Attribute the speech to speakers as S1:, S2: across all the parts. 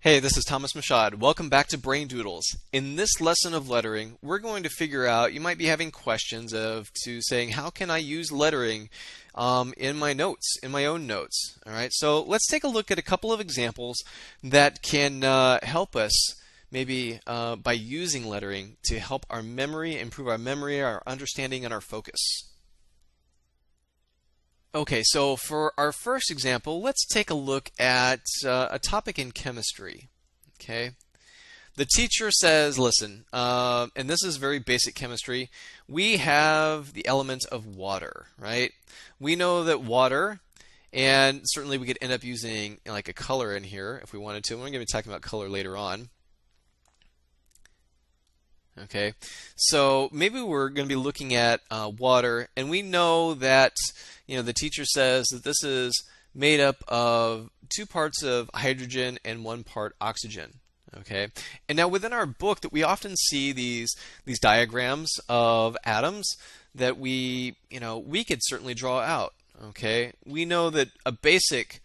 S1: Hey, this is Thomas Mashad. Welcome back to Brain Doodles. In this lesson of lettering, we're going to figure out, you might be having questions of to saying, how can I use lettering in my notes, in my own notes? All right, so let's take a look at a couple of examples that can help us maybe by using lettering to help our memory, improve our memory, our understanding, and our focus. Okay, so for our first example, let's take a look at a topic in chemistry. Okay, the teacher says, listen, and this is very basic chemistry. We have the element of water, right? We know that water, and certainly we could end up using like a color in here if we wanted to. We're going to be talking about color later on. Okay, so maybe we're going to be looking at water, and we know that the teacher says that this is made up of 2 parts of hydrogen and 1 part oxygen. Okay, and now within our book, that we often see these diagrams of atoms that we could certainly draw out. Okay, we know that a basic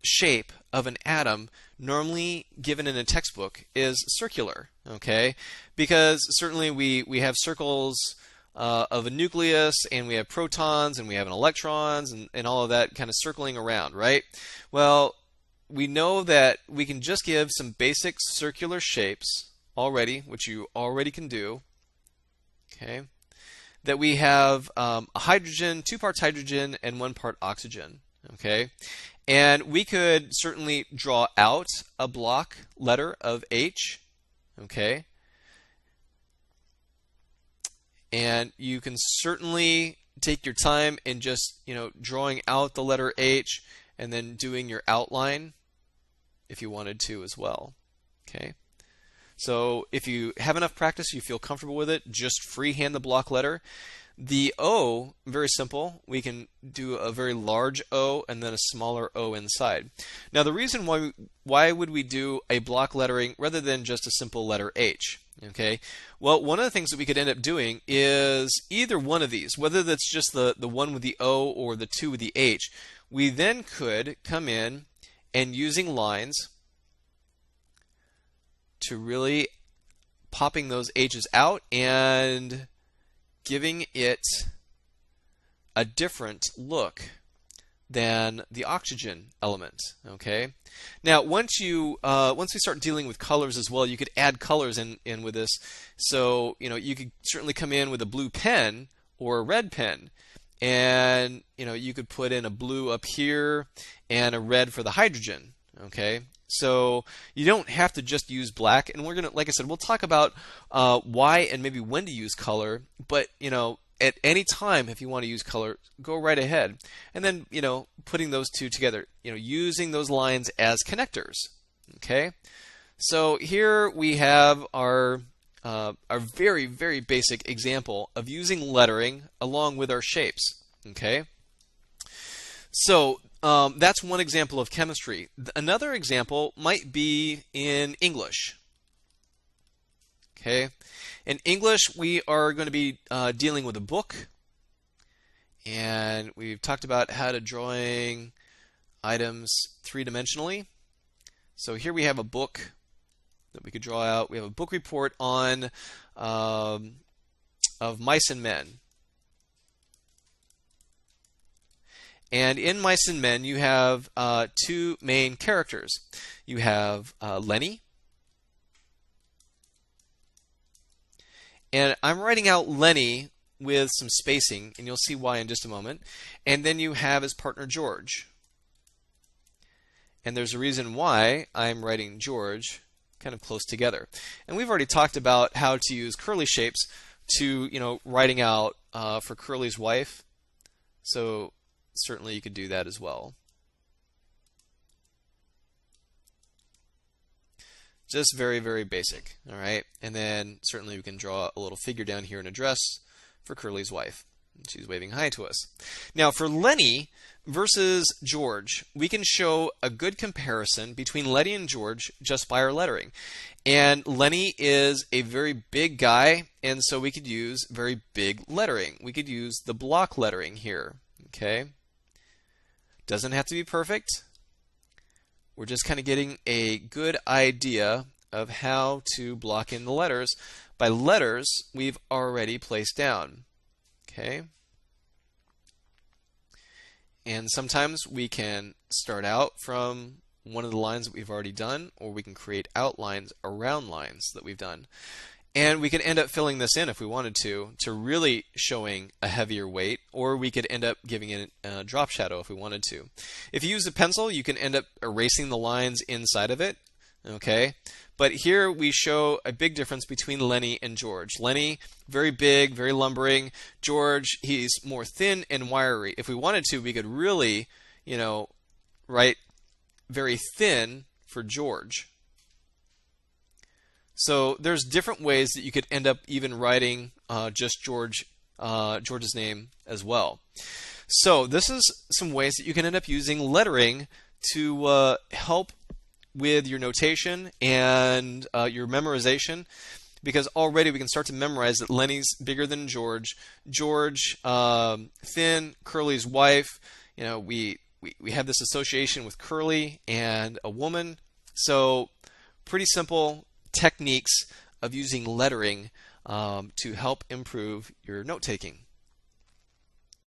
S1: shape of an atom normally given in a textbook is circular, okay? Because certainly we have circles of a nucleus, and we have protons, and we have an electrons, and all of that kind of circling around, right? Well, we know that we can just give some basic circular shapes already, which you already can do, okay? That we have a hydrogen, 2 parts hydrogen, and 1 part oxygen, okay? And we could certainly draw out a block letter of H, okay? And you can certainly take your time in just, drawing out the letter H and then doing your outline if you wanted to as well, okay? So if you have enough practice, you feel comfortable with it, just freehand the block letter. The O, very simple. We can do a very large O and then a smaller O inside. Now the reason why would we do a block lettering rather than just a simple letter H? Okay. Well, one of the things that we could end up doing is either one of these, whether that's just the one with the O or the 2 with the H, we then could come in and using lines to really popping those H's out and giving it a different look than the oxygen element. Okay. Now, once we start dealing with colors as well, you could add colors in with this. So you could certainly come in with a blue pen or a red pen, and you could put in a blue up here and a red for the hydrogen. Okay. So you don't have to just use black, and we're gonna, like I said, we'll talk about why and maybe when to use color. But at any time, if you want to use color, go right ahead. And then putting those two together, using those lines as connectors. Okay. So here we have our very, very basic example of using lettering along with our shapes. Okay. So that's one example of chemistry. Another example might be in English. Okay, in English we are going to be dealing with a book, and we've talked about how to drawing items 3-dimensionally. So here we have a book that we could draw out. We have a book report on of mice and men. And in Mice and Men, you have 2 main characters. You have Lenny, and I'm writing out Lenny with some spacing, and you'll see why in just a moment. And then you have his partner George. And there's a reason why I'm writing George kind of close together. And we've already talked about how to use curly shapes to, writing out for Curly's wife. So certainly you could do that as well. Just very, very basic. All right. And then certainly we can draw a little figure down here in a dress for Curly's wife. She's waving hi to us. Now for Lenny versus George, we can show a good comparison between Lenny and George just by our lettering. And Lenny is a very big guy, and so we could use very big lettering. We could use the block lettering here. Okay. Doesn't have to be perfect. We're just kind of getting a good idea of how to block in the letters by letters we've already placed down. Okay? And sometimes we can start out from one of the lines that we've already done, or we can create outlines around lines that we've done. And we could end up filling this in if we wanted to really showing a heavier weight, or we could end up giving it a drop shadow if we wanted to. If you use a pencil, you can end up erasing the lines inside of it. Okay, but here we show a big difference between Lenny and George. Lenny, very big, very lumbering. George, he's more thin and wiry. If we wanted to, we could really, write very thin for George. So there's different ways that you could end up even writing just George's name as well. So this is some ways that you can end up using lettering to help with your notation and your memorization, because already we can start to memorize that Lenny's bigger than George. George, thin, Curly's wife. We have this association with Curly and a woman. So pretty simple techniques of using lettering to help improve your note taking.